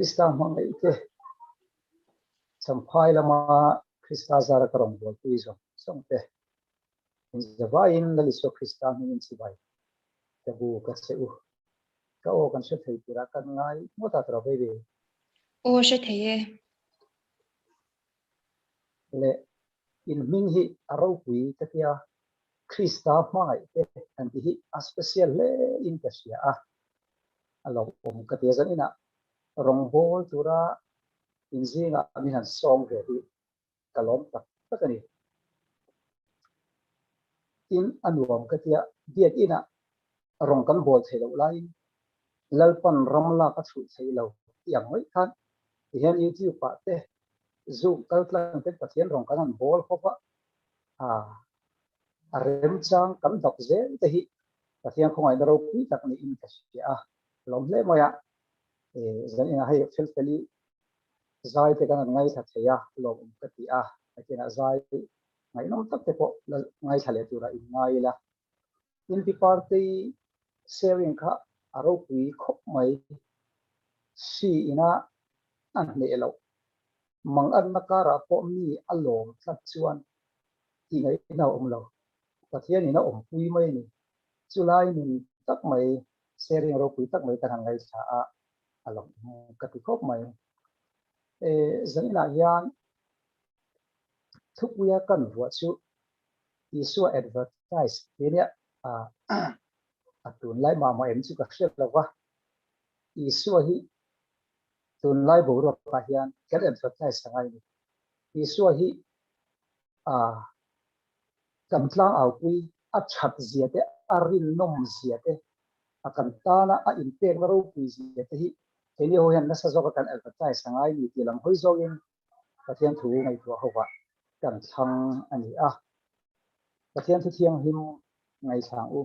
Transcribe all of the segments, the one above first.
Krista mang ite sampai lama Krista zara karong bol tuizo songte in zavain laliso Krista min sibai tabu kaseu ka o kan se thei tira kan ngai mota tra bebe ô sẽ thấy le in ming hi aro pui takia Krista mai te an hi a special le in kasia alo om katia zanina rong bol tura in zinga min han song ve hi kalom tak takani in anuam katia diet ina rong kan bol thelo lai lalpan ramla ka thu thelo yang mai khan hian YouTube pa te zoom kal tlang te pathian rong kan an bol khopa a rem chang kan dok zel te hi pathian khongai daro pi tak ni in ka sia lom le moya zan ina hai fel feli zai te kan ngai tha theya lom ka ti akena zai ngai nom tak te po ngai thale tura in ngai la in pi party sharing kha aro pui khop mai si ina an ne lo mang an nakara po mi alom tlat chuan ti ngai na lo pathian ina pui mai ni chulai min tak mai sharing ro pui tak mai kan ngai tha alom ka ti khop mai zanina yan thuk ya kan wa chu isu advertise enia atun lai ma em chu ka hriat lawa isu hi tun lai bo ro ka hian kan advertise sangai ni isu hi kan tlang au pui a that ziate a rin nom ziate a kan tana a impact ro pui ziate hi teni ho hian na sa zo kan advertise sangai ni ti lam hoi zogin pathian thu ngai tu hawa kan thang ani pathian thu thiang him ngai thang u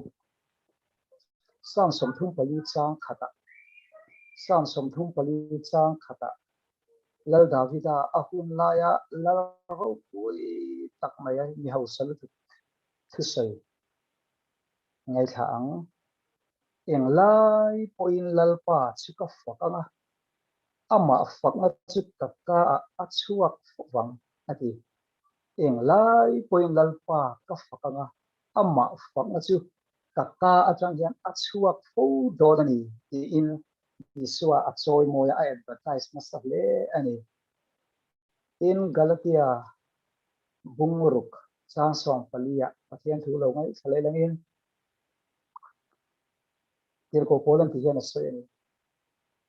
sang som thung pali chang khata sang som thung pali chang khata lal davida ahun laya lal ro pui tak mai mi hau sal thu sei ngai thang eng lai poin lalpa chu ka fakanga ama fakna chu ka a chuak wang ati eng lai poin lalpa ka fakanga ama fakna chu ka atang yan a chuak fo do ni in iswa a choi moya a advertise na sa le ani in galatia bungruk sang song palia pathian thu lo ngai sale langin tir ko polan ti hian a so ani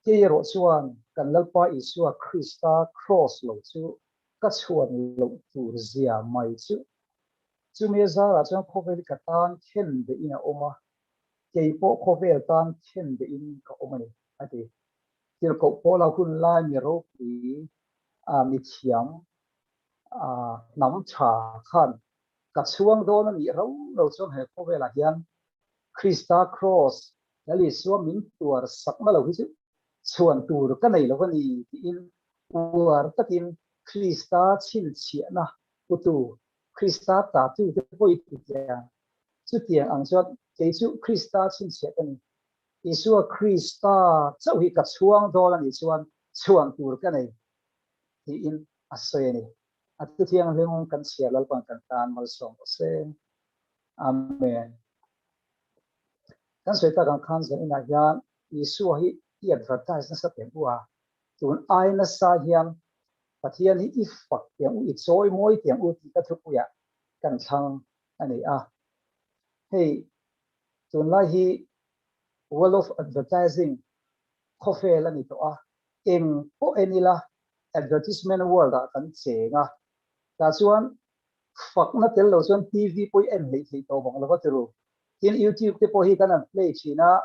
ke ro chuan kan lalpa isua Krista cross lo chu ka chuan lo tur zia mai chu me zara chuan khovel ka tan khen de ina oma ke po khovel tan khen de in ka omani ati tir ko pola hun lai mi ro pi mi thiam nam tha khan ka chuang do na mi ro lo chuan he khovela hian Krista cross lali suam min tur sakma lo hi chuan tur ka nei lo ni in war takin Krista chin chia na utu Krista ta tu te poi tu ya chu tiang ang chot ke chu Krista chin chia ka ni isua Krista chau hi ka chuang do la ni chuan tur ka nei ti in asoy ni at tu tiang lemong kan sia lal pang kan tan mal song se amen kan soi ta kan khan zan ina yan isua hi i advertise na sa temua tun ai na sa hiam pathian hi ifak tiang u choi moi tiang u ti ka thu ya kan thang ani hey tun lai hi world of advertising khofel ani to eng po enila advertisement world kan chenga ta chuan fak na tel lo chuan TV poi en hei to bang lo tiru in YouTube te po hi kan play china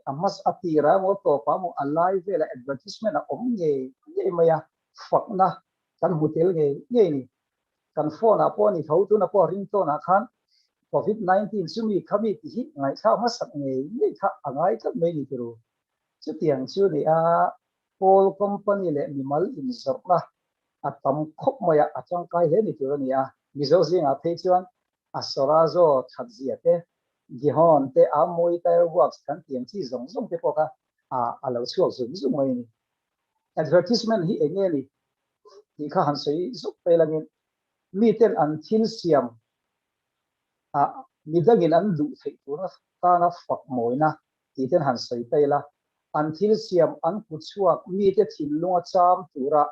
amas atira mo to pa mo alive vela advertisement a nge maya fakna kan hotel nge ni kan phone a po ni thau tu na po ring to na khan COVID-19 sumi khami ti hi ngai tha ma sak nge tha angai ka me ni tiru chu tiang chu ni Paul company le mimal in zorna atam khop maya achang kai le ni tiru ni mizo zinga the chuan asorazo thadzia gihon te amoi tai works kan tiang chi zong te poka alo chuak zum mai ni advertisement hi enge ni ti kha han sei zuk pe langin mi ten an thil siam a mi dangin an du thei tur ta na fak moina ti ten han sei pe la an thil siam an pu chuak mi te thin lunga cham tura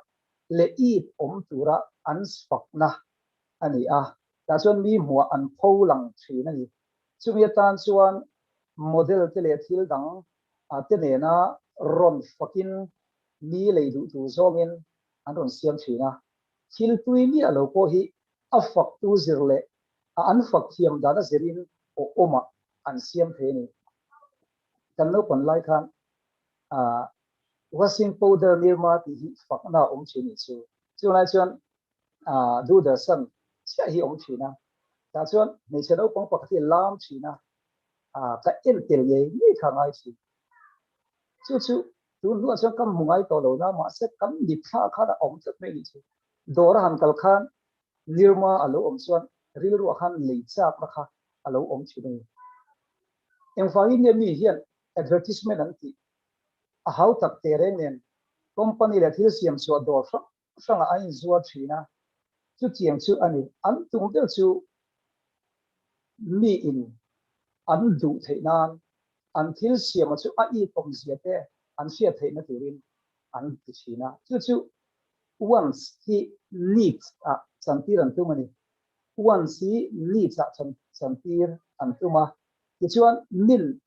le i om tura an fak na ani a ta chuan mi hmuh an pho lang thina ni chumi tan chuan model te le thil dang a te ne na ron fakin mi leidu tu zongin an ron siam thina thil tui mi alo ko hi a fak tu zirle a an fak thiam dana zerin o oma an siam the ni kan no kon lai khan a washing powder nirma ti hi fak na chini chu lai chuan du da san sia hi china ta chuan nei chen o pong pakati lam china ka en tel ye ni thangai chi chu tu lu chuan kam mungai to lo na ma se kam di tha kha da chat me ni chu dor han kal khan nirma alo chuan ril ru khan lei cha ka kha alo chini em fa in mi hian advertisement an ti a how tak tere nen company le thil siam chu dor franga ain zuwa thina chu chiang chu ani an tung del chu mi in an du theinan an thil siam chu a I tom ziate an sia theina turin an ti china chu once he needs a chantir an tumani once he needs a chantir an tuma ti chuan min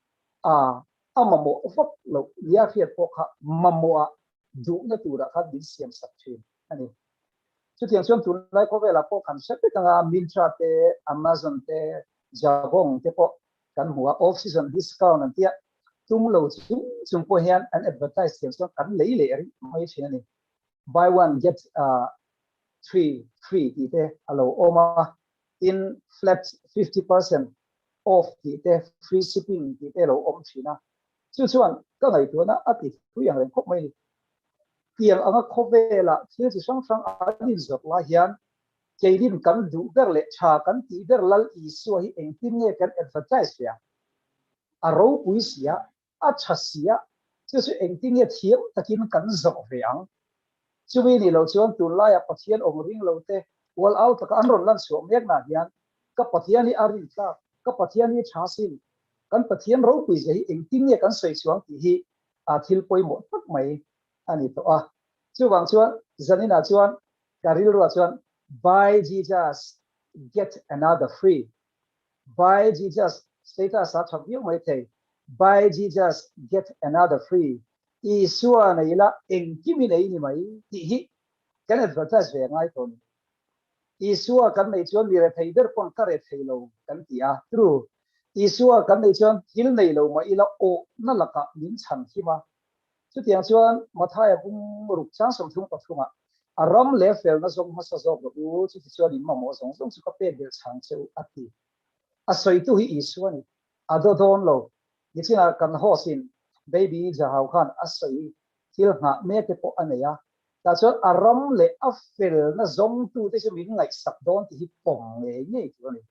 a amamo fak lo ya fiat po kha mamo a du na tura kha din siam sak thin ani chu tiang chuan tu lai ko vela po kan se pe tanga Myntra te Amazon te Jabong te po kan hua off season discount an tia tung lo chung po hian an advertise tiang chuan kan lei le ri mai chin ani buy one get three free ti te alo oma in flat 50% off ti te free shipping ti te lo china chu chuan ka ngai tu na ati tu yang len khop mai tiang anga khobela thil chi sang sang adin zot la hian keidin kan du ber le tha kan ti ber lal I so hi engtin nge kan advertise ya aro puisia a chasia chu engtin nge thiam takin kan zok veang chuwi ni lo chuan tun la ya pathian ong ring lo te wal out ka an ron lan so mek na hian ka pathian ni arin ta ka pathian ni thasin kan pathian ro pui je hi engtin nge kan soi chuang ti hi a thil poi mo tak mai ani to a chu wang chuan zanina chuan karil ro chuan buy Jesus get another free buy Jesus status a thabiu mai thei buy Jesus get another free Isua nei la engkimi nei ni mai ti hi kan advertise ve ngai ton Isua kan nei chuan mi re thei der pon ka re thei lo kan ti a true Isua kan nei chuan thil nei lo mai la o na laka min chan hi ma chu tiang chuan mathai bung ruk chang som thung pathuma aram le fel na som ma sa zo bu chu ti chuan in ma mo song song chu ka pe bel chang cheu ati a soi tu hi Isua ni ado don lo ni china kan ho sin baby jahau khan asai thil nga me te po aneya ta chuan aram le afel na zong tu te chu min ngai sak don ti hi pom nge nge tu ni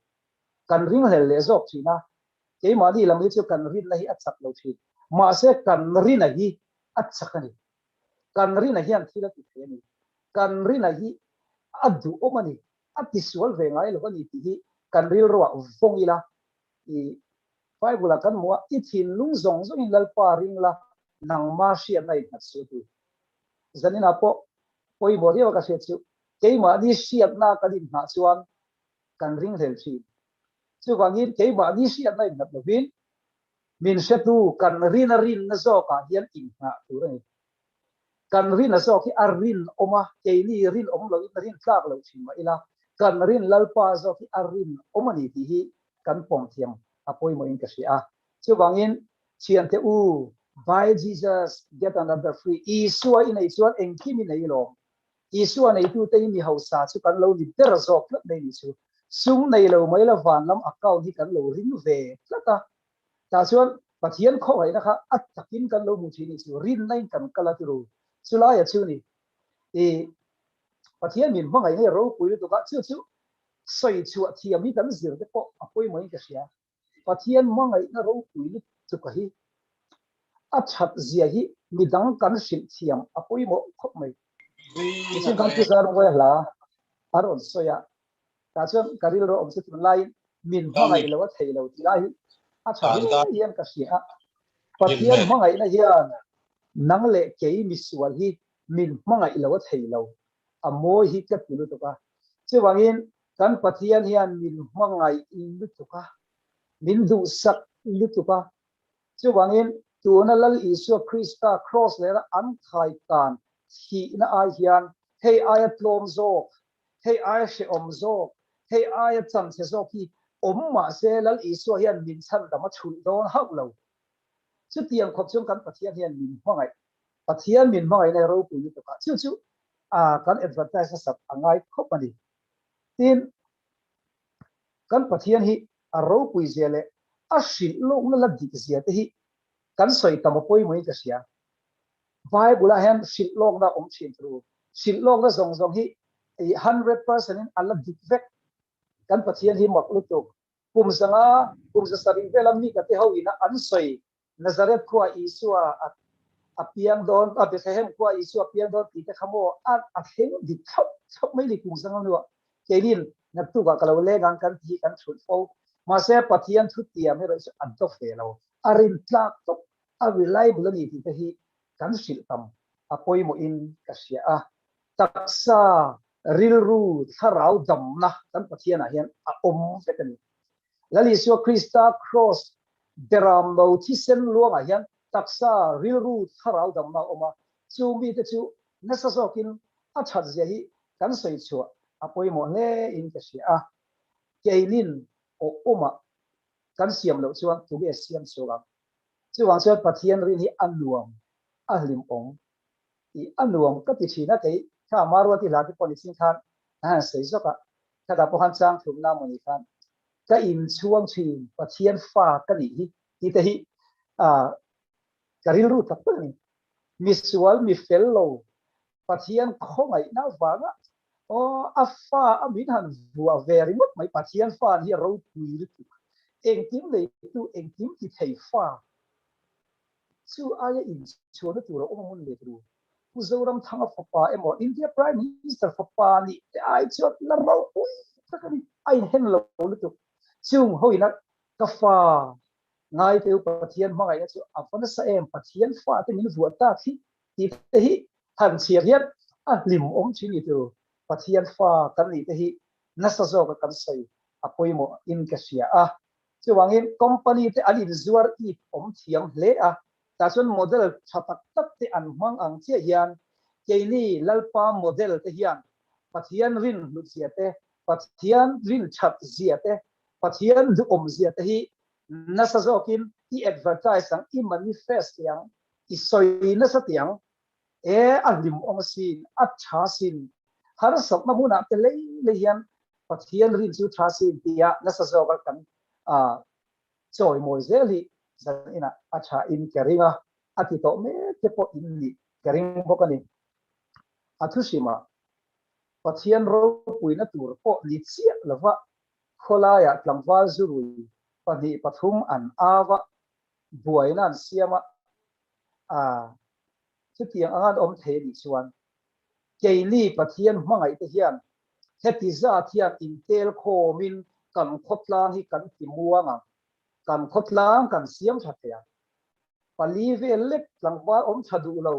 kan ring hel le zok china ke ma di lam chu kan rin la hi achak lo thi ma se kan rin a hi achak ani kan rin a hian thila ti the ni kan rin a hi adu omani ati sual ve ngai lo ni ti hi kan ril ro vongila I Bible kan mo ithin lung zong zong in lalpa ring la nang ma sia nai na su tu zanina po poi bo rio ka se chu ke ma di siat na ka din na chuan kan ring hel chi chu wangin ke ma di siat nai na lovin min se tu kan rin na zo ka hian in na tu rai kan rin na zo ki arin oma ke ni rin om lo rin tlak lo chi ma ila kan rin lalpa zo ki arin omani ti hi kan pom thiam apoi mo in ka sia chu wangin chian te u buy Jesus get another free Isua in ai chuan engkimi nei lo Isua nei tu te ni hausa chu kan lo ni ter zok lat nei ni chu sung nei lo mai la van lam account hi kan lo ring ve tlata ta chuan pathian kho hai na kha at takin kan lo mu thi ni chu rin nei kan kala tu ro chu la ya chu ni e pathian min mangai nei ro pui tu ka chu soi chu thiam hi kan zir te po apoi mo in ka sia pathian mangai na ro pui chu ka hi achat zia hi mi dang kan sil thiam apoi mo khop mai sin kan tu zar mo la aron soya ta chon karil ro om se tu lai min mangai lo thei lo ti lai a tha hi yan ka sia pathian mangai na hian nang le ke mi sual hi min mangai lo thei lo amo hi ka tu to ka chewangin kan pathian hian min mangai in tu ka min du sak in tu ka chewangin tu na lal isu krista cross le an thai kan hi na ai hian hei ai tlom zo hei ai she om zo hei ai cham se zo ki om ma se lal isu hian min chan da ma chul don hak lo chu tiang khop chung kan pathian hian min mangai pathian min mangai na ro pu ni to ka chu chu kan advertise sat angai khop ani tin kan pathian hi a ro pui zele a shil lo na la dik zia te hi kan soi tamapoi moi ka sia bible a hen shil lo na om chin tru shil lo na zong zong hi 100% in alla dik vek kan pathian hi mak lu to kum sa sari velam mi ka te ho ina an soi Nazareth kwa Isua apiang don a Bethlehem kwa Isua apiang don ti te khamo a theng di thop mai li kum sanga no kelin na tu ka kalo le gang kan ti kan thut fo ma se pathian thu tia me ro an to fe lo arin tlak to a reliable ni ti te hi kan sil tam apoi mo in ka sia a taksa rilru tharau dam na kan pathian a hian a om fe kan lali so Krista cross deram lo thi sen luang a hian taksa rilru tharau dam na oma chu mi te chu nasa zokin a chat je hi kan sei chu apoi mo le in ka sia a keilin o oma kan siam lo chuan tu ge siam chuwa chuwang chuan pathian rin hi anuam a hlim ong i anuam ka ti thina te kha marwa ti la ti poni sin khan a sei zoka kada po han chang thum na moni khan ka in chuang thin pathian fa ka ni hi ti te hi a karil ru tak ni misual mi fello pathian khongai na wanga o afa amin han bua very much mai pathian fa hi ro pui tu eng tim le tu eng tim ti thei fa chu aya in chu na tu ro mun le tu ku zoram thanga fa emo India prime minister fa ni ai chot la ro ui takani ai hen lo tu chung hoina ka fa ngai te pathian mangai chu afana sa em pathian fa te min vuat ta thi ti te hi han chiar hian a lim ong chi ni tu pathian fa kan ni te hi nasa zo ka kan sai apoi mo in ka sia a chuwangin company te alin zuar i om thiam hle a ta chun model chatak tak te an mang ang che hian keini lalpa model te hian pathian rin lu sia te pathian rin chat zia te pathian du om zia te hi nasa zokin i advertise ang i manifest yang i soi nasa tiang alim ong sin at cha sin har sak na huna te le hian pathian rin chu tha sin tia nasa zok kan choi moi zeli zan ina acha in keringa ati to me te po in ni kering bokani athushima pathian ro puina tur po ni chia lova kholaya tlangwal zurui pani pathum an awa buaina an siama chutiang angan om the ni chuan keili pathian mangai te hian heti za thian intel kho min kan khotlang hi kan timuanga kan khotlang kan siam thatia pali ve lek tlangwal om thadu lo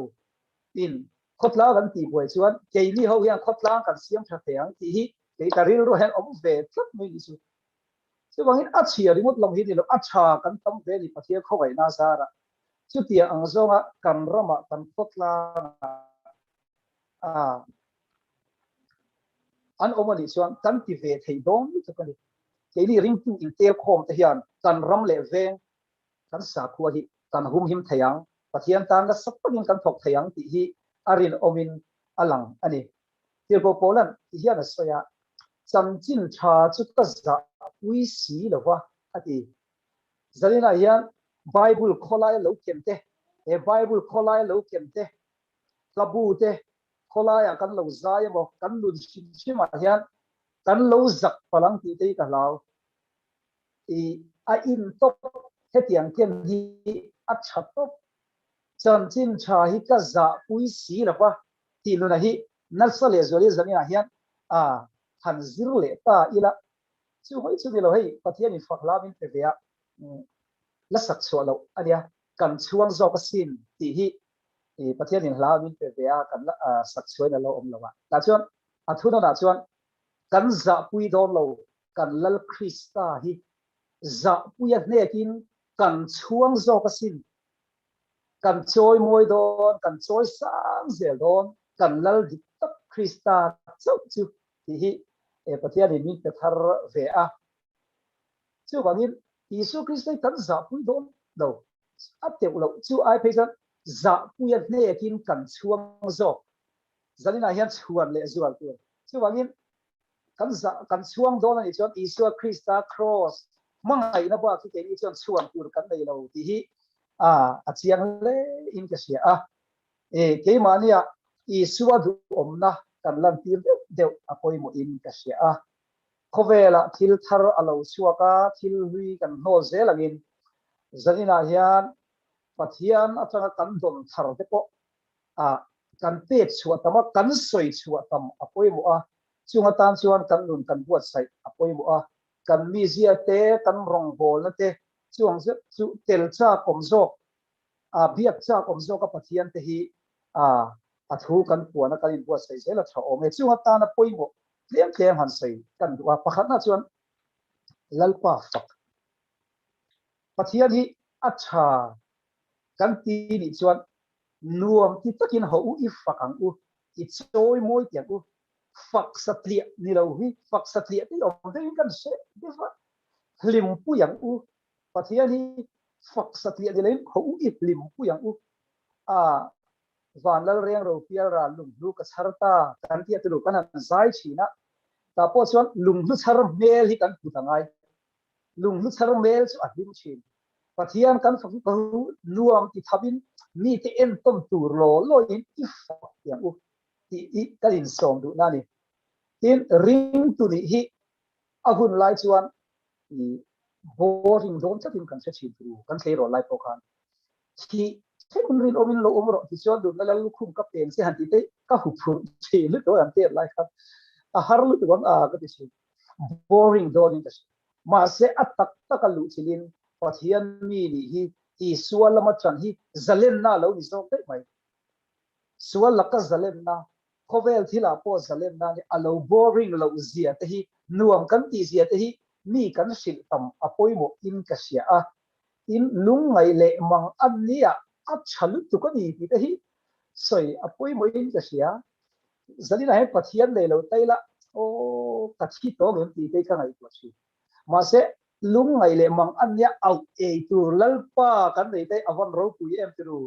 in khotlang kan ti boi chuan keili ho hian khotlang kan siam thatia ti hi ke karil ro hen om ve tlat mai ni chu chuwangin a chia rimut long hi ni lo a tha kan tam ve ni pathian khowai na zara chutia ang zonga kan rama kan khotlang an omani chuan kan ti ve thei dong ni chakani keili ring tu in tel khom te hian kan ram le veng kan sa khuwa hi kan hum him thayang pathian tan la sapanin kan thok thayang ti hi arin omin alang ani tirbo polan ti hian soya chamchin tha chu ka za ui si lowa ati zalina hian bible kholai lo kemte bible kholai lo kemte labu te kholaya kan lo zai mo kan lun chima hian kan lo zak palang ti te ka law i a in top hetiang ken hi a chat top chan chin tha hi ka za pui si la kwa ti lu na hi nal sa le zoli zani na hian han zir le ta ila chu hoi chu ni lo hei pathian in fakla min pe vea la sak chho lo adia kan chuang zo ka sin ti hi pathian in hla min pe vea kan la sak choi na lo om lo wa ta chuan athuna na chuan kan za pui don lo kan lal krista hi za pui a hnekin kan chuang zo ka sin kan choi moi don kan choi sang zel don kan lal dik tak krista chau chu ti hi pathian in min pe thar ve a chu wangin Isu Christ kan za pui don lo ateu lo chu ai pe chan za pui a hnekin kan chuang zo zanina hian chuan le zual tu chu wangin kan chuang don ani chon Isu Christa cross mangai na ba ki ke ni chon chuan tur kan nei lo ti hi a chiang le in ka sia ke mania Isu du omna kan lan tir deu apoi mo in ka sia khovela thil thar alo chuaka thil hui kan ho zelangin zanina hian pathian atanga kan dom thar te po kan pe chuatama kan soi chuatam apoi mo chunga tan chuan kan nun kan buat sai apoi mo kan mi zia te kan rong bol na te chuang chu tel cha komzo biak cha komzo ka pathian te hi thu kan puana kan in buat sai zela tha ome chunga tan apoi mo tlem tlem han sei kan wa pakhat na chuan lalpa fak pathian hi acha kan ti ni chuan nuam ti takin ho u i fakang u i choi moi tiang u fak satlia ni lo hi fak satlia ti om te kan se defa lim pu yang u pathian hi fak satlia ni lein ho u i lim pu yang u van lal reng ro pia ra lung lu ka sarta kan ti atu kan zai china ta po chuan lung lu char mel hi kan putangai lung lu char mel chu ahim chin pathian kan fak ko nuam ti thabin mi te en tom tur lo in i fak yang u ti i kalin som du nani tin ring tu ni hi ahun lai chuan i boring don chatin kan se chin tu kan thei ro lai po khan ki thế kun rin omin lo omro ti chuan du la lu khum ka pen se han ti te ka hu phur che lu to an te lai khan har lu tu ka ti si boring don in ma se atak takalu chilin pathian mi ni hi ti sual lama chan hi zalen na lo ni zong te mai sual laka zalen na khovel thila po zalen na ni alo boring lo zia te hi nuam kan ti zia te hi mi kan sil tam apoi mo in ka sia in lung ngai le mang an nia a chalu tu ka ni ti te hi soi apoi mo in ka sia zalina he pathian le lo taila o ka thi to ngem ti te ka ngai ko chi ma se lung ngai le mang an nia au e tur lalpa kan nei te awan ro pu em tu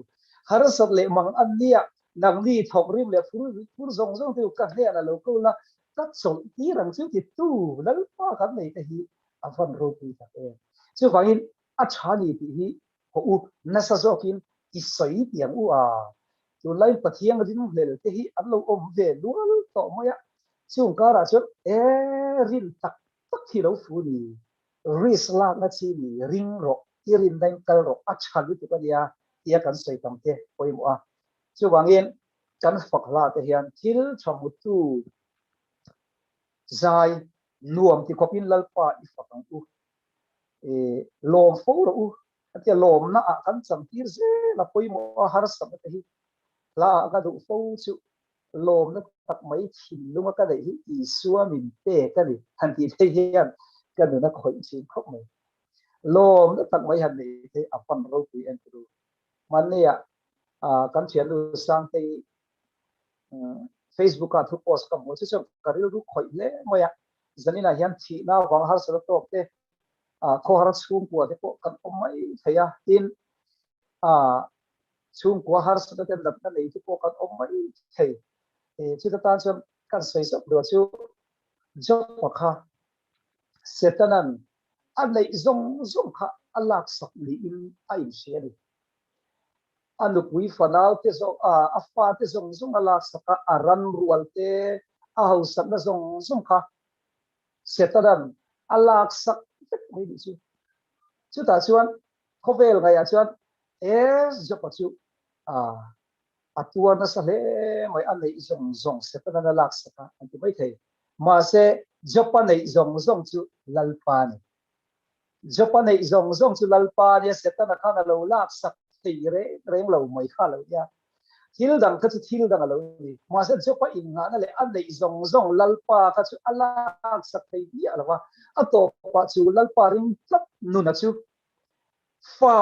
har sat le mang an nia nang ni thok rim le fur zong zong tu ka he na lo ko la ka chol ti rang chu ti tu lalpa kan nei te hi awan ro pu ta e chu wangin a chani ti hi ko u na sa zokin i soi tiang u tu lai pathian rin hlel te hi an lo om ve lual to moya chung ka ra chu rin tak tak thi lo fu ni risla na chi ni ring ro irin dang kal ro achhal tu ka dia ia kan sei tam te poi mo chu wangin kan fakla te hian thil chamu tu zai nuam ti kopin lalpa i fakang u lom fo ro u atia lom na kan cham tir ze la poi mo har sam te hi la ka du fo chu lom na tak mai thin lunga ka dei hi I suam min pe ka ni han ti te hian ka nu na khoi chi khop mai lom na tak mai han nei te apan ro pi en tu man ne ya kan chian lu sang te Facebook ka thu post ka mo chu ka ri lu khoi le moya zanina hian thi na wang har sa to te kho har chhung ko te ko kan mai thaya in chung ko har sa te dak na nei te ko kan mai thei chu ta tan chon kan sei sok do chu job pakha setanan anei zong zong kha alak sak li in ai se ni anu pui fanal te zo afa te zong zong alak saka aran rual te a hau sak na zong zong kha setanan alak sak mai ni chu ta chuan khovel ngai a chuan job chu atua na sa le mai an nei zong zong se ta na lak sa ka an ti mai the ma se japan nei zong zong chu lalpa ni japan nei zong zong chu lalpa ni se ta na khana lo lak sak thei reng lo mai kha lo ya thil dang ka chu thil dang lo ni ma se japan in nga na le an nei zong zong lalpa ka chu alak sak thei bi alwa ato pa chu lalpa ring tlap nu na chu fa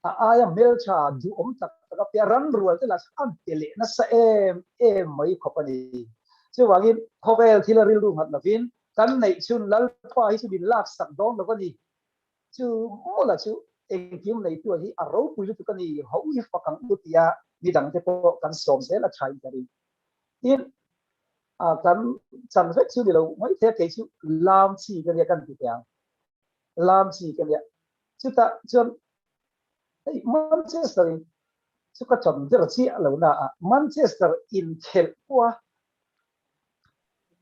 aya melcha du tak ka piaran rual te la an tele na sa em mai khopani chu wangin khovel thila ril ru hat lavin kan nei chun lalpa hi chu bin lak sak dong lo ni chu mola chu eng kim nei tu hi a ro pui lu tu kani ho hi fakang utia ni dang te po kan som se la chai kari tin kan chan ve chu ni lo mai the ke chu lam chi kan ya kan ti yang lam chi kan ya chu ta chon Manchester chu ka chom der chi lo na Manchester in khel kwa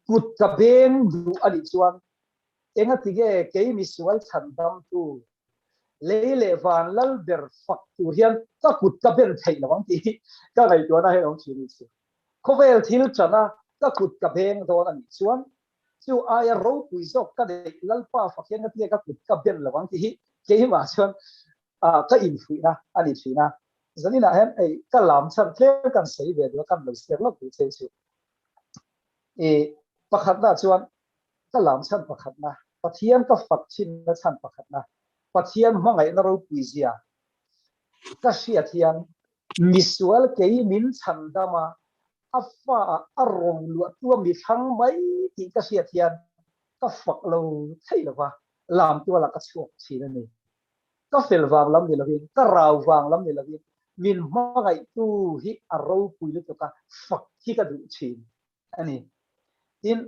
kut ka beng du ani chuan enga tige ke mi sual chandam tu leile van lal ber fak tu hian ka kut ka ben thei lawang ti ka ngai to na he ong chi ni chu khovel thil chana ka kut ka beng do ani chuan chu aya ro pui zok ka de lalpa fakhen ka ti ka kut ka ben lawang ti ke ma chuan ka in fui na ani chi na zanina hem ei ka lam chan tle kan sei ve do kan lo ser lo pu che chu e pakhat na chuan ka lam chan pakhat na pathian ka fat chin na chan pakhat na pathian mangai na ro pui zia ka sia thian misual ke min chan dama afa arong lu tua mi thang mai ti ka sia thian ka fak lo thei lo wa lam tu la ka chuak chi na ni ka fel wang lam ni lovin ka raw wang lam ni lovin min mangai tu hi aro pui lu ka fak hi ka du chi ani in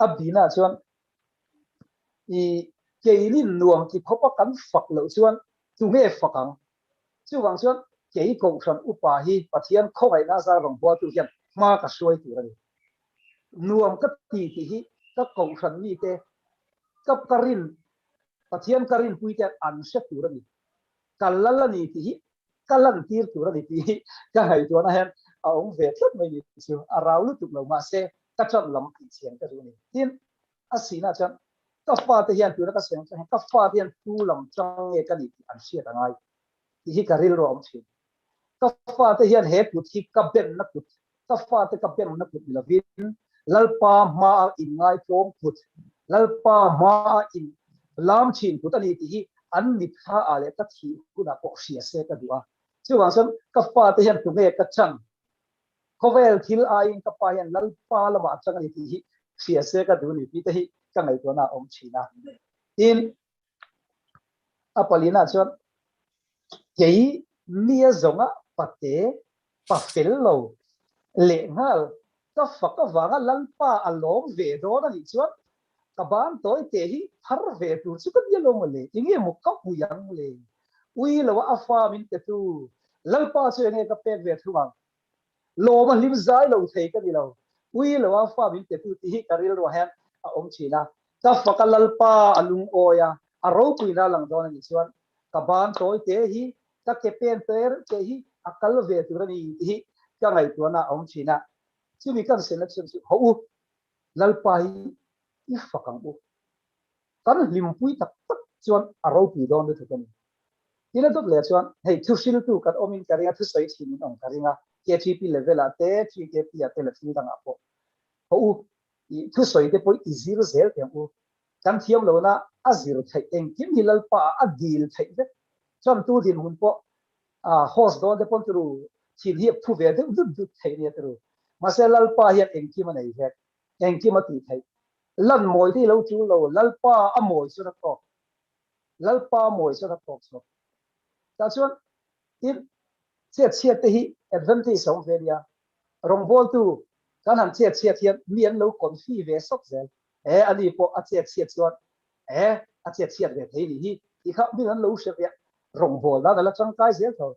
abina chuan i keilin nuam ki khopa kan fak lo chuan tu nge fakang chu wang chuan kei ko san upa hi pathian khowai na sa rong bo tu hian ma ka suai tu ri nuam ka ti ti hi ka ko san ni te ka karin pathian karin pui te an se tu ri kalala ni ti hi kalan tir tu ri ti ka hai tu na hen a ong ve tlat mai ni chu a raw lu tu lo ma se ka chan lam ti chen ka ru ni tin asina chan ka fa te hian tu na ka seng chan ka fa te hian tu lam chang e ka ni an sia ta ngai ti hi ka ril ro om chi ka fa te hian he pu thi ka ben na put ka fa te ka ben na put la vin lalpa ma in ngai pom put lalpa ma in lam chin put ani ti hi an ni kha ale ka thi ku na ko sia se ka duwa chu wang sam ka fa te hian tu nge ka chan khovel thil a in ka pa hian lalpa la ma chang ani ti hi sia se ka du ni pi te hi ka ngai to na om china in apalina chuan kei mia zonga pate pa fel lo le ngal ka fa ka wanga lalpa along ve do na ni chuan ka ban toy te hi har ve tu chu ka dia lo le inge mu ka pu yang le ui lo afa min te tu lalpa chu nge ka pek ve thu wang lo ma lim zai lo thei ka ni lo ui lo afa min te tu ti hi ka ril ro han a om china ka fa ka lalpa alung oya a ro pui na lang do na ni chuan ka ban toy te hi ka ke pen ter te hi akal ve tu ni hi ka ngai tu na om china chu mi kan sen na chu ho lalpa hi i fakang u kan limpui tak tak chuan aro pi don de thukan ina dot le chuan hei thu sil tu kan omin karinga thu soi thin ong karinga KTP level a te 3KP a te le thil dang apo ho u i thu soi te poi i zero zel te u kan thiam lo na a zero thai eng kim hilal pa a dil thai de chuan tu din hun po a host don de pon tu thin hi thu ve de du thai ne tu maselal pa hian eng kim nei ve eng kim a ti thai lan moi ti lo chu lo lalpa a moi chu na to lalpa moi chu na to so ta chuan in che te hi advantage song ve dia rong bol tu kan han che hian mian lo kon fi ve sok zel ani po a che chuan a che ve thei ni hi i kha mi han lo she ya rong bol da la chang kai zel tho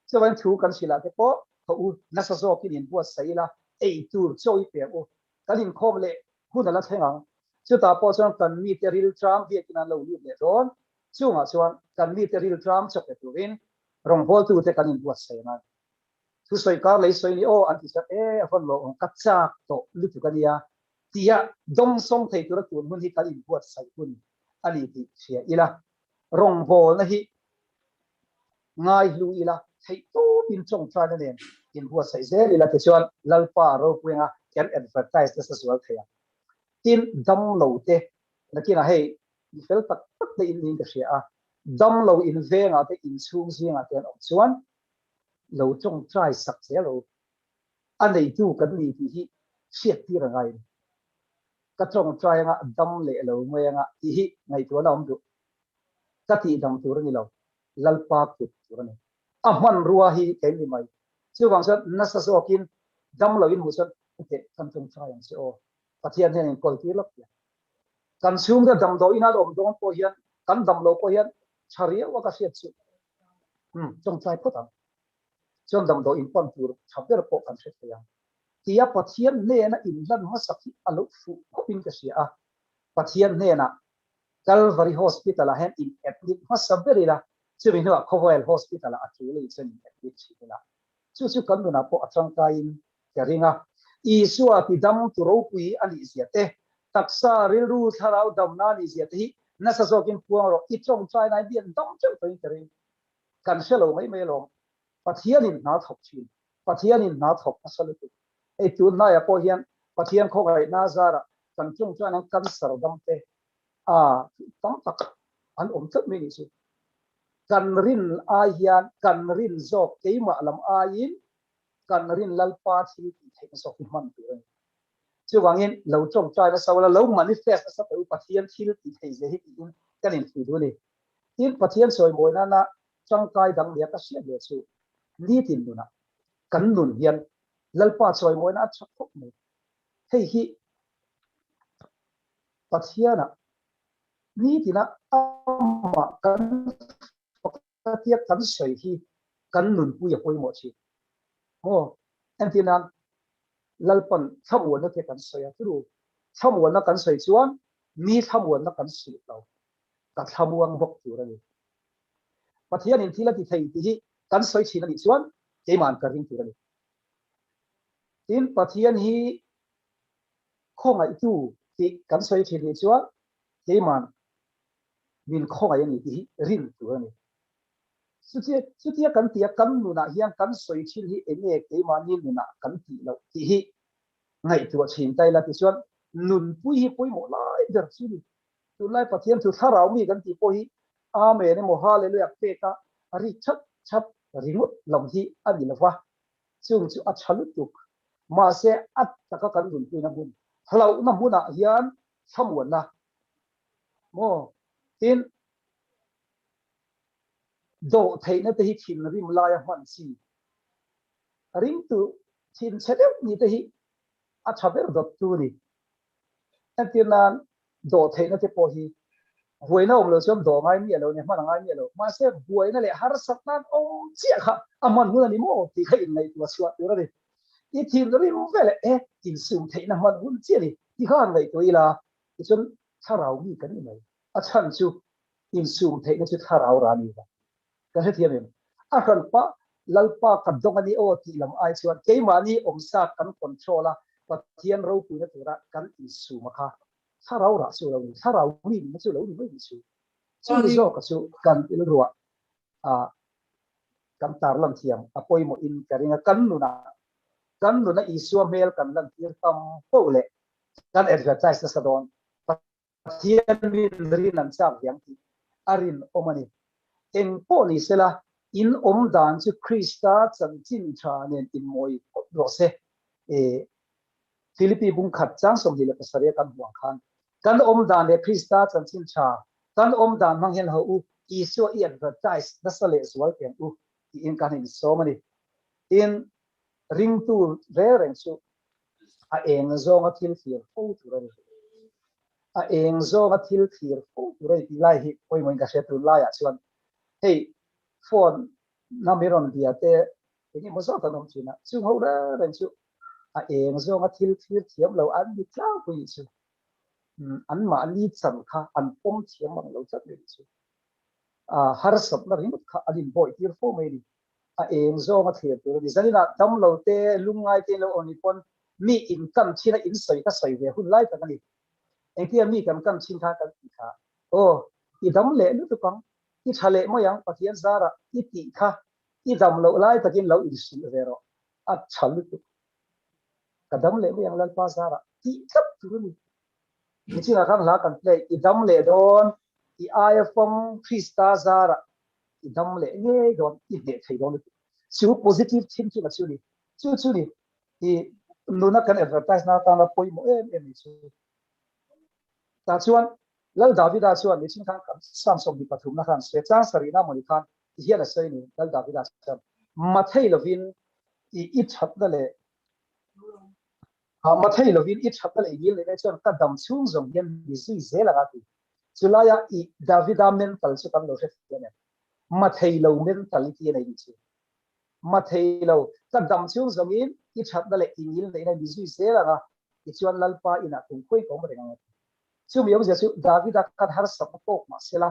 so wan thu kan sila te po ho u na sa zo ki din po sai la ei tur choi pe o kalin khom le hu na la thenga chu ta po chuan kan mi te ril tram vi kin an lo li le ron chu nga chuan kan mi te ril tram chok te turin rong bol tu te kan in buat sai na thu soi ka lấy soi ni o an ti sa van lo ka cha to lu tu ka dia tia dom song thei tu ra tu mun hi ka in buat sai kun ali ti sia ila rong bol na hi ngai lu ila thei to bin chong tra na nen in buat sai zel ila te chuan lalpa ro puenga can advertise this as well thea tin dam lo te na kina hei fel tak tak te in ka sia a dam lo in venga te in chung zinga te on chuan lo chong trai sak se lo anei tu kan ni ti hi siat ti ra ngai ka chong trai nga dam le lo me nga ti hi ngai tu na om du ka ti dam tu ra ni lo lalpa ku tu ra ni a man ruwa hi ke ni mai chu wang sa na sa so kin dam lo in mu san te kan chong trai ang se o pathian hen kol ti lok ya kan sum da dam do ina dom dom po hian kan dam lo po hian charia wa ka siat chu chong trai po tam chong dam do in pon tur chaber po kan se ya tia pathian ne na in lan ma sakhi alo fu in ka sia pathian ne na Calvary Hospital hen in admit ma saberi la chu min ha Cowell Hospital a chu le chen admit chi la chu kan na po atang ka in ka ringa isua ti dam tu ro pui ali ziate taksa ril ru tharau dam na ni ziate hi na sa zokin puang ro I chong chai nai bian dam chen pai tari kan selo mai mai lo pathian in na thok chi pathian in na thok asal tu ei tu na ya po hian pathian kho gai na zara kan chung chuan an kan sar dam te tam tak an chat me ni chu kan rin a hian kan rin zok keima lam a in kan rin lalpa thi thei so ki man tu chu wangin lo chong chai na sawla lo manifest sa pe pathian thil ti thei je hi in kan in thu du ni tin pathian soi moi na chang kai dang lia ka sia le chu ni tin nu na kan nun hian lalpa soi moi na chak thok ni hei hi pathiana ni tina ama kan tiak kan soi hi kan nun pu ya poi mo chi mo antina lalpan thamwa na te kan soi a tu thamwa na kan soi chuan mi thamwa na kan si lo ka thamuang bok tu ra ni pathian in thila ti thei ti hi kan soi chi na ni chuan ke man ka ring tu ra ni tin pathian hi khong ai tu ti kan soi chi ni chuan ke man min khong ai ni ti rin tu ra ni sutia kan tia kan nu na hian kan soi chi hi ene ke man ni nu na kan ti lo ti hi ngai tu chin tai la ti chuan nun pui hi pui mo lai der chi ni tu lai pathian tu tharau mi kan ti po hi a me ne mo hallelujah pe ka ari chap chap ringut lam hi ani la wa chung chu a chalu tu ma se at taka kan dun tu na bun hlau na huna hian samuan na mo tin do thei na te hi thin rim la ya man si ring tu thin chedeu ni te hi a chaber dot tu ni antina do thei na te po hi huayna om lo chom do ngai mi lo ne ma ngai mi lo ma se huayna le har satnan om chia kha aman huna ni mo ti khai nei tu swat tu ra ni I thin ri mu vele in sum theina man hun chia ni ti khan nei to ila ti chon tharau mi kan ni mai a chan chu in sum theina chu tharau ra ni ba ka he thiam em a kan pa lalpa ka dong ani o ti lam ai chuan ke ma ni om sa kan control a pathian ro pu na tu ra kan in sum kha tharau ra su lo ni tharau mi na chu lo ni mai chu chu ni zo ka chu kan il ruwa a kan tar lam thiam a poi mo in karinga kan nu na isua mel kan lan tir tam po le kan advertise na sa don pathian min rin nan sam yang ti arin omani eng po ni sela in om dan chu krista chan chin tha nen in moi ro se e Philippi bung khat chang som dile pasare kan huang khan kan om dan le krista chan chin tha kan om dan mang hen ho u isu I advertise na sale swal ken u in kan in so many in ring tu re reng su a eng zonga thil thir fo tu ra a eng zonga thil thir fo tu ra ti lai hi oi moi ka se tu lai a chuan hey phone namiron dia te ni mo so ta nom china chu ho ra reng su a eng zonga thil thir thiam lo an ni tlang pui chu an ma ni chan kha an pom thiam mang lo chat ni chu a har sap na ring kha adin boy tir fo mai ni a eng zo ma the tu ni zanina tam lo te lungai te lo oni pon mi in kam china in soi ka soi ve hun lai ta ni eng ti mi kam chin kha kan ti kha o I dam le lu tu kang I thale mo yang pathian zara I ti kha I dam lo lai takin lo in su ve ro a chal tu ka dam le mo yang lal pa zara ti kap tu ni ni china kan la kan play I dam le don I iPhone Krista zara I dam le nge don I de thai don chu positive thinking a chu ni chu ni I nuna kan advertise na ta na poi mo em chu ta chuan lal davida chuan ni ching khang kam samsung ni pathum na khan se chang sarina moni khan hian a sei ni lal davida chuan mathei lovin I that da le mathei lovin I that da le gil le chuan ka dam chung zong hian ni zui zela ga ti chulaya I davida mental chu kan lo fe ne mathei lo mental ti nei chi mathei lo ka dam chung zong in I that da le ingil nei na ni zui zela ga ti chuan lalpa ina tung khoi ko ma renga chu mi ông jesu davida kan har sap ko ma sela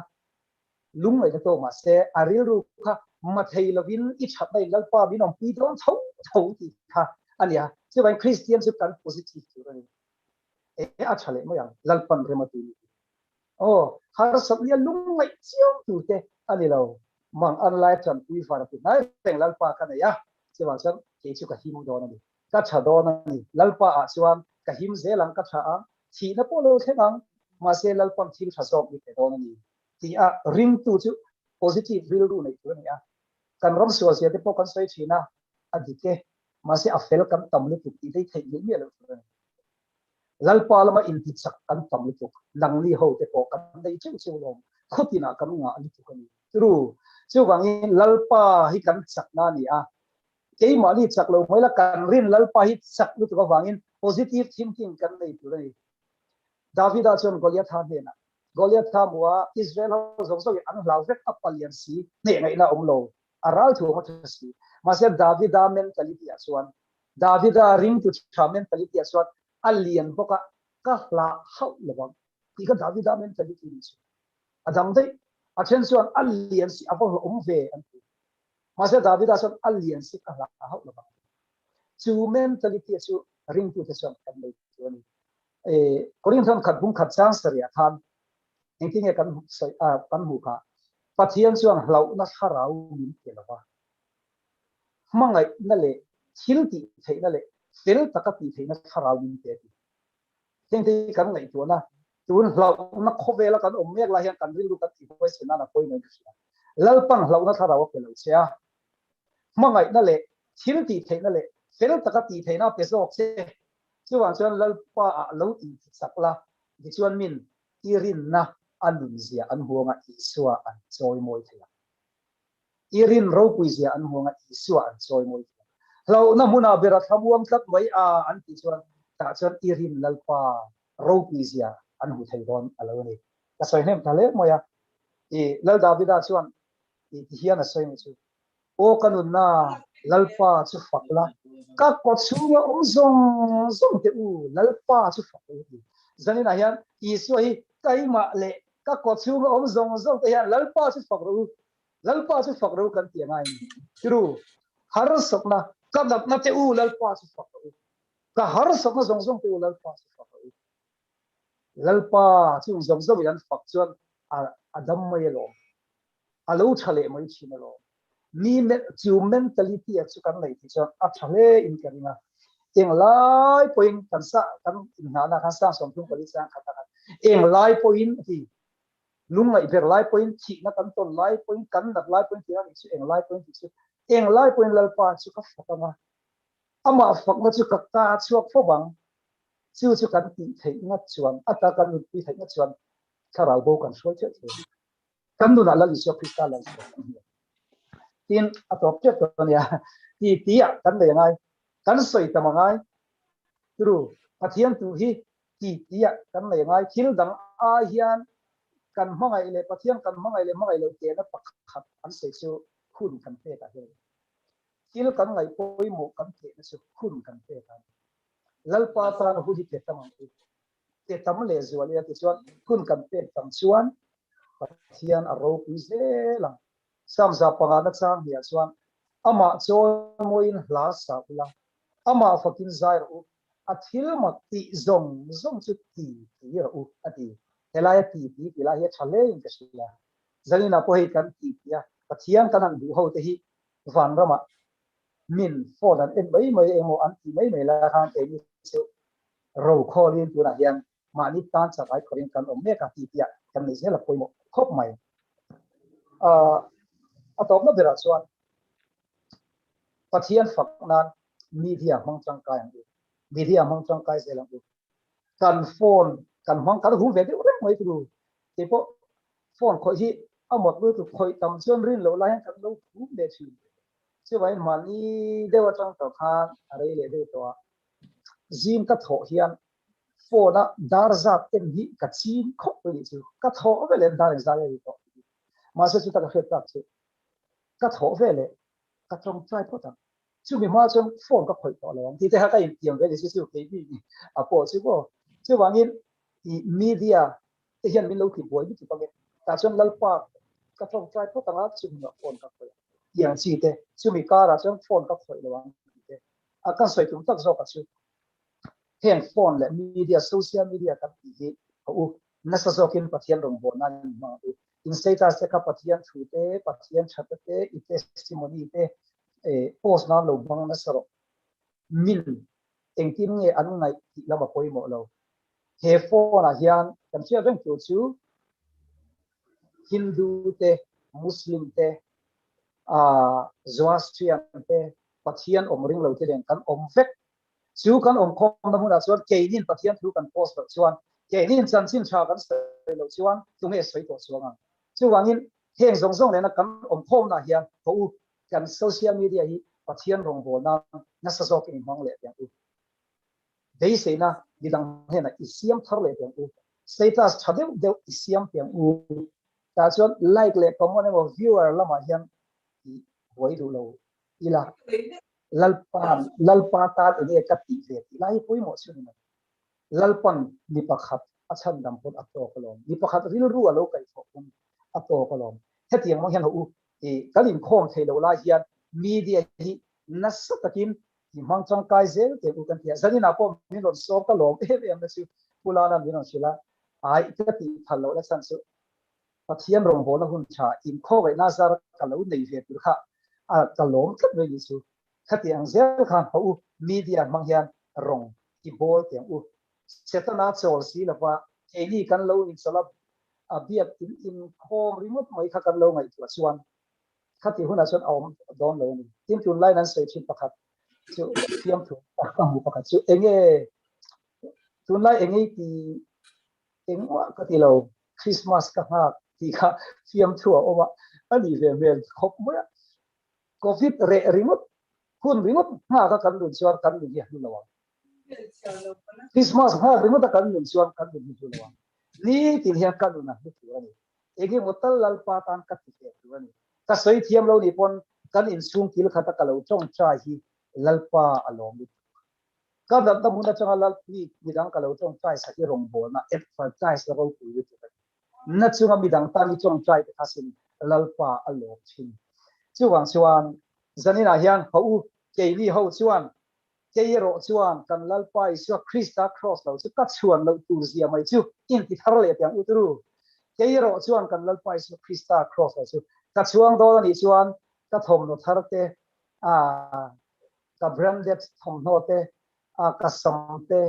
lung ai to ma se aril ru kha ma thei lovin I that dai lalpa bin om pi don thau ti kha ania chu bai christian chu kan positive tu ri e a chale mo yang lalpan re ma tu o har sap lia lung mai chiang tu te ani lo mang an lai chan ui far tu nai teng lalpa kan ya chu wa chang ke chu ka hi mu don ani ka cha don ani lalpa a chuan ka him zelang ka tha a thi na polo thengang ma se lalpam thil thasok ni te don ni ti a ring tu chu positive will ru nei tu ni a kan rom so se te po kan sai thina adike ma se a fel kan tam lu tu ti dei thei ni lo tu lalpa lama in ti chak kan tam lu tu lang li ho te po kan dei chu chu lo khotina kan nga ani tu kan tru chu wangin lalpa hi kan chak na ni a ke ma ni chak lo moi la kan rin lalpa hi chak lu tu ka wangin positive thinking kan nei tu ni Davida chuan Goliath ha hena Goliath ha muwa Israel ho zong zong an hlau vek apalian si ne ngai na omlo aral thu ma thasi ma se Davida mentality a chuan Davida ring to tra mentality a chuan alien boka ka hla hau lawang ti ka Davida mentality ni chu adang dei attention alien si abo om ve an ti ma se Davida chuan alien si ka hla hau lawang chu mentality chu ring to the chuan kan nei chuan Korinthon khat bung khat chang saria khan engting kan sai kan hu kha pathian chuan hlau na tharau min te lawa mangai na le thil ti thei na le fel takati thei na tharau min te ti engting kan ngai tu na tun hlau na khowela kan om mek la hian kan ring lu kan ti poi sena na poi mai sia lalpang hlau na tharau ke lo sia mangai na le thil ti thei na le fel takati thei na pe zok se chuan chuan lalpa a lo ti sakla ti chuan min irin na anun zia an huanga isua an choi moi thia irin ro pui zia an huanga isua an choi moi thia lo na muna bera thabuam tlak mai a an ti chuan ta chuan irin lalpa ro pui zia an hu thei don alo ni ka soi nem thale moya lal davida chuan hian a soi ni chu o kanun na lalpa chu fakla ka ko chunga zong zong te u lalpa chu fakla zanina hian isu hi kaima le ka ko chunga zong zong te hian lalpa chu fakru kan ti ngai tru har sokna ka na te u lalpa chu fakru ka har sokna zong zong te u lalpa chu fakru lalpa chu zong zong yan fak chuan adam mai lo alo thale mai china lo mi chu mentality a chu kan nei ti chuan a thale in karina eng lai point kan sa kan na na kan sa som thung pali sang khata eng lai point ti lungai ber lai point chi na kan ton lai point kan na lai point ti ani chu eng lai point ti chu eng lai point lalpa chu ka fatama ama fak na chu ka ta chuak fo bang chu kan ti thei nga chuan ata kan ti thei nga chuan tharau bo kan soi che kan nu na la li so krista la tin atop che to nia ti tia kan le ngai kan soi ta mangai tru pathian tu hi ti tia kan le ngai thil dang a hian kan mangai le pathian kan mangai le te na pakhat an se chu khun kan te ta he thil kan ngai poi mo kan te na chu khun kan te ta lalpa ta na hu hi te tamang te tam le zual ya ti chuan khun kan te tam chuan pathian a ro pi ze lang sam za panga na chang hia chuan ama cho moin la sa ula ama fakin zai ro athil ma ti zong zong chu ti ro ati helaya ti la he thale in ka sila zalina po hi kan ti ya pathian kan du ho te hi van rama min phone an en mai emo an ti mai la khan te ni chu ro kholin tu na hian ma ni tan cha kai khorin kan om me ka ti ya kan ni se la poimo khop mai atop na bera chuan pathian faknan media hmang changkai ang media hmang changkai selang kan phone kan hmang kan hu ve de urek mai tu te po phone khoi hi amot lu tu khoi tam chuan rin lo lai kan lo hu de chi chu vai mani dewa chang to khan are le de to zin ka tho hian phone a dar zat en hi ka chin khop ni chu ka tho ve le dar za le to ma se chu ta ka khet tak chu ka tho ve le ka trong trai po ta chu mi ma chung phone ka khoi to lo ti te ha ka in tiang ve le chu ke bi a po chu ko chu wangin i media te hian min lo ki boy bi chu pa ge ta chung lalpa ka trong trai po ta nga chu mi phone ka khoi yang chi te chu mi ka ra chung phone ka khoi lo wang te a ka soi tum tak zo ka chu hen phone le media social media ka ti hi u na sa zo kin pathian rong bo na ma in status te ka pathian thu te pathian chat te I testimony te post na lo bang na saro min engkim nge anu ngai ti la ba poi mo lo he phone a hian kan chia veng chu Hindu te Muslim te Zoroastrian te pathian omring lo te den kan om vek chu kan om khom na huna chuan keinin pathian thu kan post lo chuan keinin chan sin tha kan sei lo chuan tu nge sei to chuanga chu wangin heng zong zong le na kan om khom na hian ko u kan social media hi pathian rong bo na sa zo kin hong le yang u dei sei na bidang he na isiam thar le yang u status thadeu deu isiam yang u ta chuan like le comment mo viewer lama hian hoi du lo ila lalpa ta ene ka ti ve lai poi mo chu ni lalpan ni pakhat achan dam pon ato kolom ni pakhat ril ru alo kai fo pon ato kolom hetiang mo hian u e kalin khom thei lo la hian media hi nas takin ki mang chang kai zel te u kan tia zani na ko min ron so ka lom em na chu pulana min on sila ai ka ti thalo la san su pathian rong bo na hun cha in kho ve na zar ka lo nei ve tu kha a ka lom tlat ve ni chu khatiang zel khan ho media mang hian rong ki bol tiang u setana chol si lapa eni kan lo in salap abiat in khom remote mai kha kan lo ngai tu chuan khati huna chuan awm don lo ni tim tun lai nan sei chin pakhat chu fiam thu ka mu pakhat chu enge tun lai enge ti engwa ka ti lo Christmas ka ha ti kha fiam thu oma ani ve mel khop mo covid re remote kun remote ha ka kan lu chuan kan lu ya lu lawa Christmas ha remote kan lu chuan kan lu lu lawa ni tin hian kan lu na lu tu ani ege motal lalpa tan ka ti tu ani ka soi thiam lo ni pon kan in sung kil khata ka lo chong cha hi lalpa alom ka da ta mun cha lal pi midang ka lo chong chai sa ki rong bo na advertise la ro ku wi tu na chunga midang ta ni chong chai ta sin lalpa alom chin chuwang chuan zanina hian ho ke ni ho chuan ke ro chuan kan lalpa isu Krista cross lo chu ka chuan lo tu zia mai chu in ti thar le piang utru ke ro chuan kan lalpa isu Krista cross lo chu ka chuang do ni chuan ka thom no thar te a ka branded thom no te a ka sam te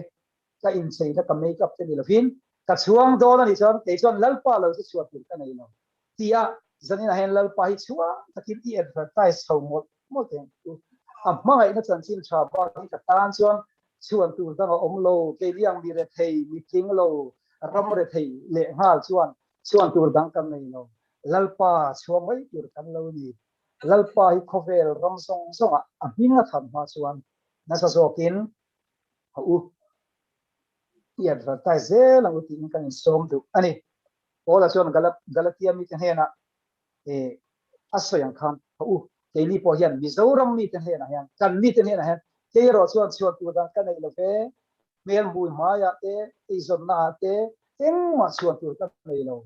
ka in sei na ka makeup te ni lo hin ka chuang do ni chuan te chuan lalpa lo chu chuan ka nei lo tia zanina hen lalpa hi chuwa takin I advertise so mo te amma ngai na chan chin cha ba ni ka tan chuan tu da om lo ke liang bi re thei mi ting lo ram re thei le ngal chuan tu dang kan nei lo lalpa chuan mai tur kan lo ni lalpa hi khovel ram song song a hinga tham ma chuan na sa zokin u I advertise la u tin kan som du ani ola chuan galatia mi kan hena asoyang khan u ke ni po hian mizoram mi ten hena hian kan mi ten hena hian ke ro chuan tu da kan nei lo fe mel bui maya te izon na te eng ma chuan tu kan nei lo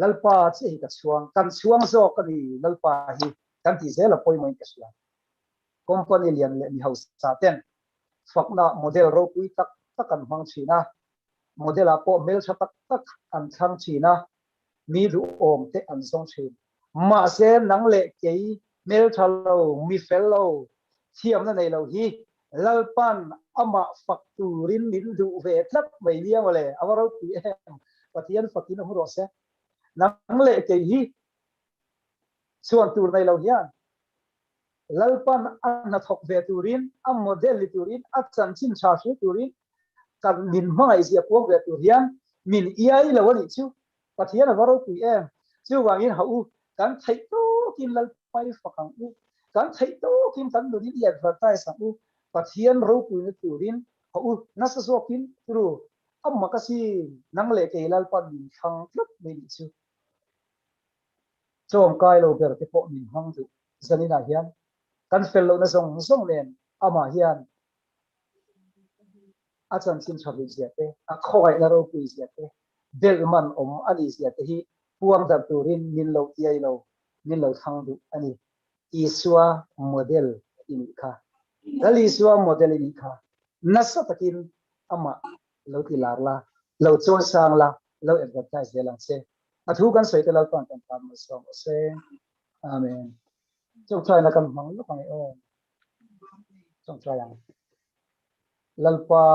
lalpa che ka chuang kan chuang zo ka ni lalpa hi kan ti zela poi mai ka chuan company lian le mi house sa ten fakna model ro pui tak takan hang china model a po mel tha tak tak an thang china mi ru om te an song chin ma se nang le ke mel thalo mi fellow thiam na nei lo hi lalpan ama fakturin min du ve tlak mai liang le awaro pi em patian fakin hu ro se nang le ke hi chuan tur nei lo hian lalpan an thok ve turin am model li turin a chan chin cha su turin kan min mai sia po ve turian min iai lo ni chu patian awaro pi em chu wangin hau kan thai to kin lalpai fakang u kan thai to kim kan du din advertise u pathian ro pu ni turin hau nasa so kin tru amma kasi nang le ke lalpan min thang tlap mai ni chu chom kai lo ber te po min hang tu zanina hian kan fel lo na song song len ama hian a chan chin chabi ziate a khoi na ro pu ziate belman om ani ziate hi puang da turin min lo tiai lo min lo thang du ani iswa model in kha dali iswa model in kha nasa takin ama lo ti larla lo chon sang la lo advertise de lang se athu kan soi te lo ton kan tam so se amen trong trai na kan hang lo kai o trong trai yang lalpa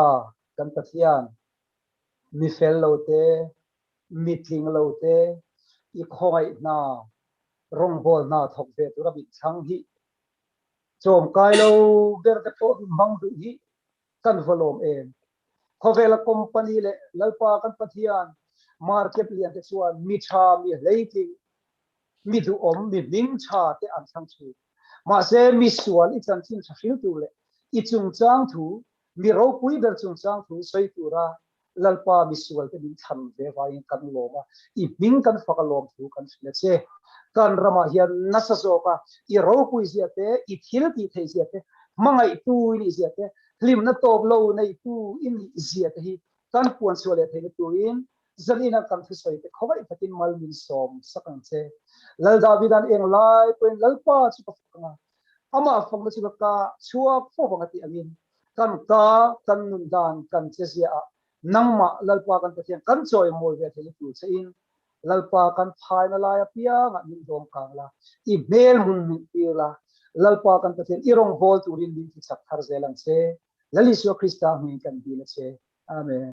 kan pathian mi fel lo te mi thing lo te i khoi na rong bol na thok ve tu ra bi chang hi chom kai lo ber ka to mang du hi kan volom em khovela company le lalpa kan pathian market lian te chuan mi tha mi leiti mi du om mi ning cha te an sang chu ma se mi sual I chan chin thil tu le I chung chang thu mi ro pui ber chung chang thu soi tu ra lalpa mi sual te din tham ve wa in kan lo ma I bing kan fa ka lom thu kan le che kan rama hian nasa so ka I ro pui sia te I thil ti thei sia te mangai tu ni sia te hlim na top lo nei tu in sia te hi kan puan sual le thei tu in zanina kan thu soi te khowai patin mal min som sakang che lal davidan eng lai pen lalpa chu ka ama phong na chu ka chua pho bangati amin kan ka kan nun dan kan che sia nangma lalpa kan pathian kan choi moi ve thei tu che in lalpa kan phai na la ya pia nga min dom kang la I mel mun min pi la lalpa kan pathian I rong bol turin din ki sak thar zelang che lali so krista min kan bi la che amen